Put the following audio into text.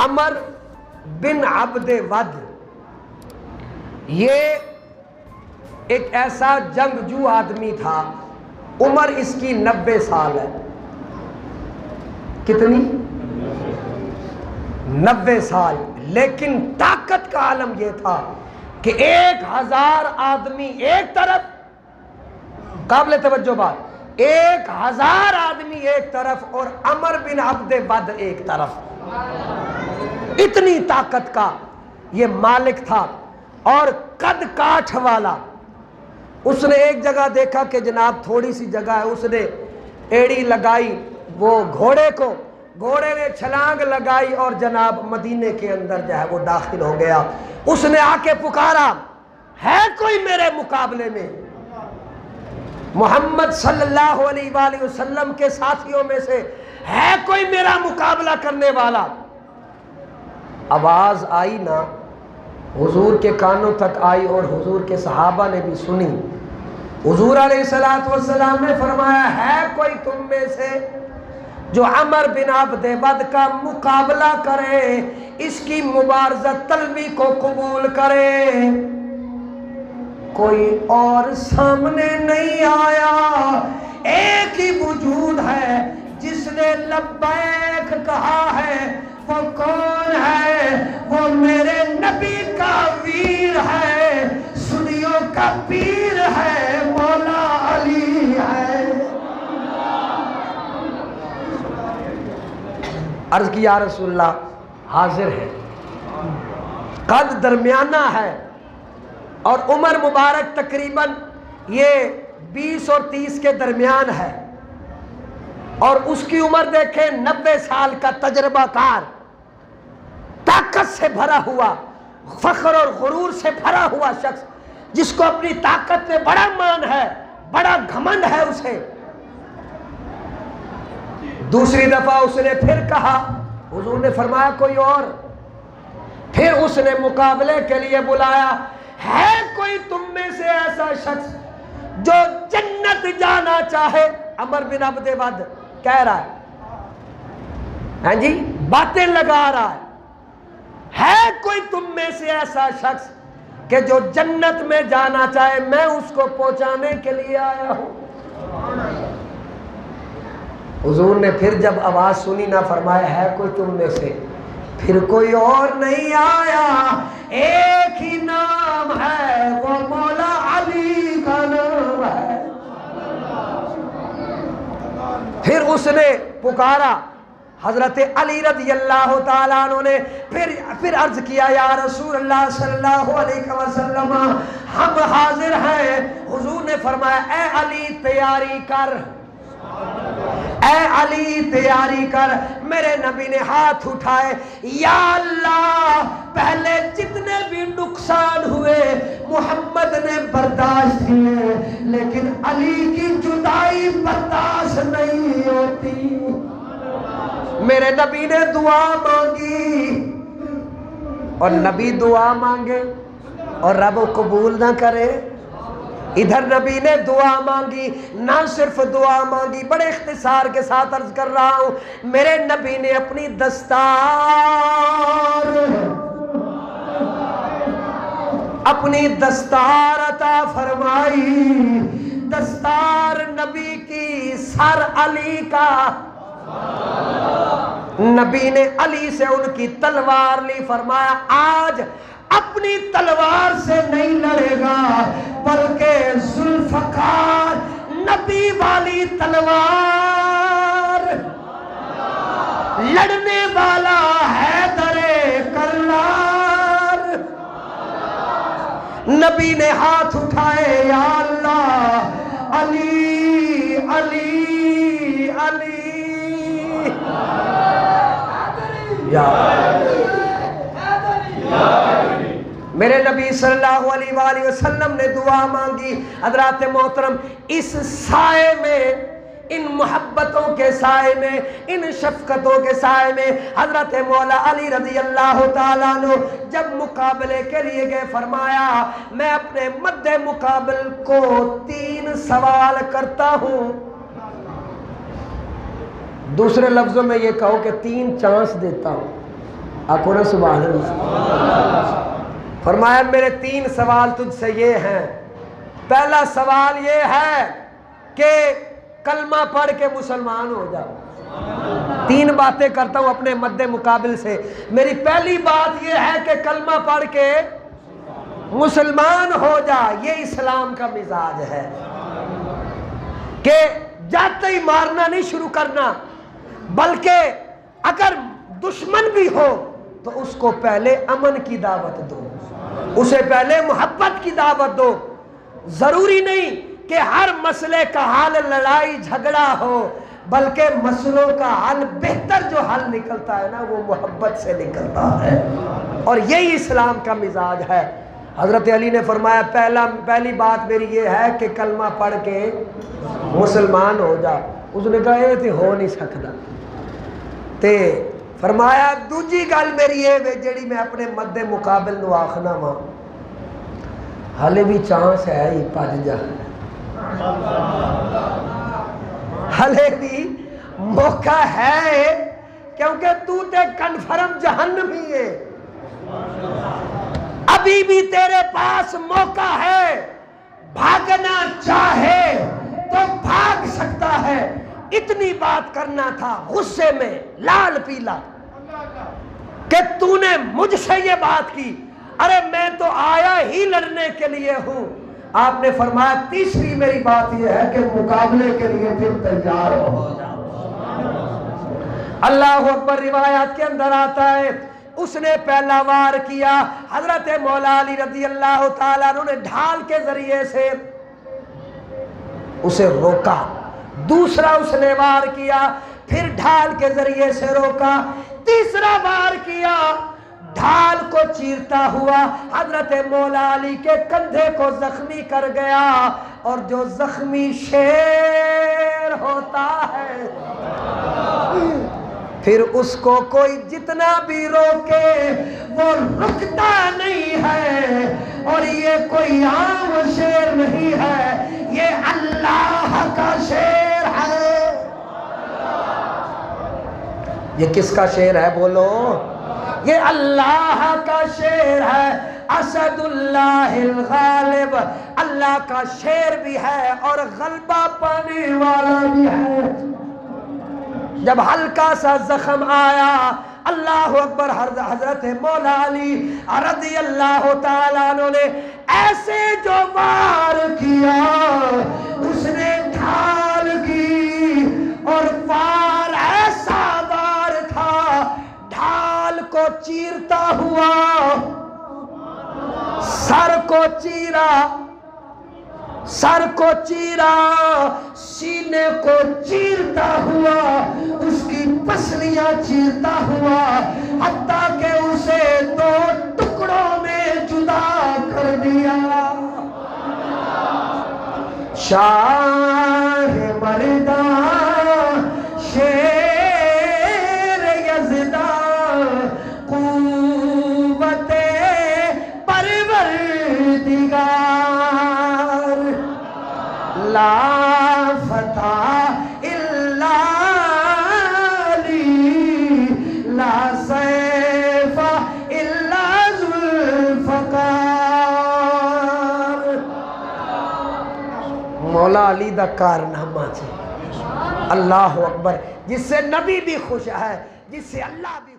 عمر بن عبد with یہ ایک ایسا جنگجو آدمی تھا، عمر اس کی 90 سال ہے. کتنی؟ 90 سال. لیکن طاقت کا عالم یہ تھا کہ 1000 آدمی ایک طرف، قابل توجہ بات، 1000 آدمی ایک طرف اور عمر بن عبد ود ایک طرف. اتنی طاقت کا یہ مالک تھا اور قد کاٹھ والا. اس نے ایک جگہ دیکھا کہ جناب تھوڑی سی جگہ ہے، اس نے ایڑی لگائی وہ گھوڑے کو، گھوڑے نے چھلانگ لگائی اور جناب مدینے کے اندر جو ہے وہ داخل ہو گیا. اس نے آ کے پکارا، ہے کوئی میرے مقابلے میں؟ محمد صلی اللہ علیہ وآلہ وسلم کے ساتھیوں میں سے ہے کوئی میرا مقابلہ کرنے والا؟ آواز آئی نا، حضور کے کانوں تک آئی اور حضور کے صحابہ نے بھی سنی. حضور علیہ السلام نے فرمایا، ہے کوئی تم میں سے جو عمر بن عبد ود کا مقابلہ کرے، اس کی مبارزت طلبی کو قبول کرے؟ کوئی اور سامنے نہیں آیا. ایک ہی وجود ہے جس نے لبیک کہا ہے. وہ کون ہے؟ وہ میرے نبی کا ویر ہے، سنیوں کا پیر ہے، مولا علی ہے. عرض کی یا رسول اللہ، حاضر ہے، قد درمیانہ ہے اور عمر مبارک تقریباً یہ 20 اور 30 کے درمیان ہے، اور اس کی عمر دیکھیں 90 سال کا تجربہ کار، طاقت سے بھرا ہوا، فخر اور غرور سے بھرا ہوا شخص، جس کو اپنی طاقت میں بڑا مان ہے، بڑا گھمنڈ ہے اسے. دوسری دفعہ اس نے پھر کہا، حضور نے فرمایا کوئی اور. پھر اس نے مقابلے کے لیے بلایا، ہے کوئی تم میں سے ایسا شخص جو جنت جانا چاہے؟ عمر بن عبد ود کہہ رہا ہے، ہاں جی، باتیں لگا رہا ہے کوئی تم میں سے ایسا شخص کہ جو جنت میں جانا چاہے؟ میں اس کو پہنچانے کے لیے آیا ہوں. حضور نے پھر جب آواز سنی نہ، فرمایا ہے کوئی تم میں سے؟ پھر کوئی اور نہیں آیا، ایک ہی نام ہے، وہ مولا علی کا نام ہے. پھر اس نے پکارا، حضرت علی رضی اللہ تعالیٰ عنہ نے پھر عرض کیا، یا رسول اللہ صلی اللہ علیہ وسلم، ہم حاضر ہیں. حضور نے فرمایا، اے علی تیاری کر، اے علی تیاری کر. میرے نبی نے ہاتھ اٹھائے، یا اللہ، پہلے جتنے بھی نقصان ہوئے محمد نے برداشت کیے، لیکن علی کی جدائی برداشت نہیں ہوتی. میرے نبی نے دعا مانگی، اور نبی دعا مانگے اور رب قبول نہ کرے. ادھر نبی نے دعا مانگی، نہ صرف دعا مانگی، بڑے اختصار کے ساتھ عرض کر رہا ہوں، میرے نبی نے اپنی دستار عطا فرمائی. دستار نبی کی، سر علی کا. نبی نے علی سے ان کی تلوار لی، فرمایا آج اپنی تلوار سے نہیں لڑے گا، بلکہ ذوالفقار نبی والی تلوار، لڑنے والا حیدر کرار. نبی نے ہاتھ اٹھائے، یا اللہ، علی علی علی، یا میرے نبی صلی اللہ علیہ وآلہ وسلم نے دعا مانگی. حضرات محترم، اس سائے میں، ان محبتوں کے سائے میں، ان شفقتوں کے سائے میں حضرت مولا علی رضی اللہ تعالیٰ عنہ جب مقابلے کے لیے گئے، فرمایا میں اپنے مد مقابل کو 3 سوال کرتا ہوں. دوسرے لفظوں میں یہ کہو کہ 3 چانس دیتا ہوں. آقا نا سبحان اللہ۔ فرمایا میرے 3 سوال تجھ سے یہ ہیں، پہلا سوال یہ ہے کہ کلمہ پڑھ کے مسلمان ہو جاؤ۔ 3 باتیں کرتا ہوں اپنے مد مقابل سے، میری پہلی بات یہ ہے کہ کلمہ پڑھ کے مسلمان ہو جا۔ یہ اسلام کا مزاج ہے کہ جاتے ہی مارنا نہیں شروع کرنا، بلکہ اگر دشمن بھی ہو تو اس کو پہلے امن کی دعوت دو، اسے پہلے محبت کی دعوت دو۔ ضروری نہیں کہ ہر مسئلے کا حل لڑائی جھگڑا ہو، بلکہ مسئلوں کا حل، بہتر جو حل نکلتا ہے نا وہ محبت سے نکلتا ہے، اور یہی اسلام کا مزاج ہے۔ حضرت علی نے فرمایا پہلی بات میری یہ ہے کہ کلمہ پڑھ کے مسلمان ہو جا۔ اس نے کہا یہ تو ہو نہیں سکتا، تے فرمایا دوجی گل میری یہ جڑی میں اپنے مد مقابل نو آخنا وا، ہلے بھی چانس ہے ہی پج جا، ہلے بھی موقع ہے، کیونکہ تو تے کنفرم جہنمی ہے، ابھی بھی تیرے پاس موقع ہے، بھاگنا چاہے تو بھاگ سکتا ہے۔ اتنی بات کرنا تھا غصے میں لال پیلا کہ تو نے مجھ سے یہ بات کی، ارے میں تو آیا ہی لڑنے کے لیے ہوں۔ آپ نے فرمایا تیسری میری بات یہ ہے کہ مقابلے کے لیے پھر تیار ہو جاؤ۔ اللہ اکبر۔ روایات کے اندر آتا ہے اس نے پہلا وار کیا، حضرت مولا علی رضی اللہ تعالیٰ عنہ نے ڈھال کے ذریعے سے اسے روکا، دوسرا اس نے وار کیا، پھر ڈھال کے ذریعے سے روکا، تیسرا وار کیا، ڈھال کو چیرتا ہوا حضرت مولا علی کے کندھے کو زخمی کر گیا، اور جو زخمی شیر ہوتا ہے پھر اس کو کوئی جتنا بھی روکے وہ رکتا نہیں ہے، اور یہ کوئی عام شیر نہیں ہے، یہ اللہ کا شیر ہے۔ یہ کس کا شیر ہے بولو؟ یہ اللہ کا شیر ہے، اسد اللہ الغالب، اللہ کا شیر بھی ہے اور غلبہ پانے والا بھی ہے۔ جب ہلکا سا زخم آیا، اللہ اکبر، حضرت مولا علی رضی اللہ تعالیٰ عنہ نے ایسے جو وار کیا، اس نے ڈھال کی، اور وار ایسا وار تھا ڈھال کو چیرتا ہوا، سر کو چیرا، سر کو چیرا، سینے کو چیرتا ہوا، اس کی پسلیاں چیرتا ہوا، حتیٰ کہ اسے 2 ٹکڑوں میں جدا کر دیا۔ شاہ مردان شیر یزدان قوت پروردگار، لا فتح الا علی، لا سیف الا ذوالفقار۔ مولا علی دا کارنامہ ہے، اللہ اکبر، جس سے نبی بھی خوش ہے، جس سے اللہ بھی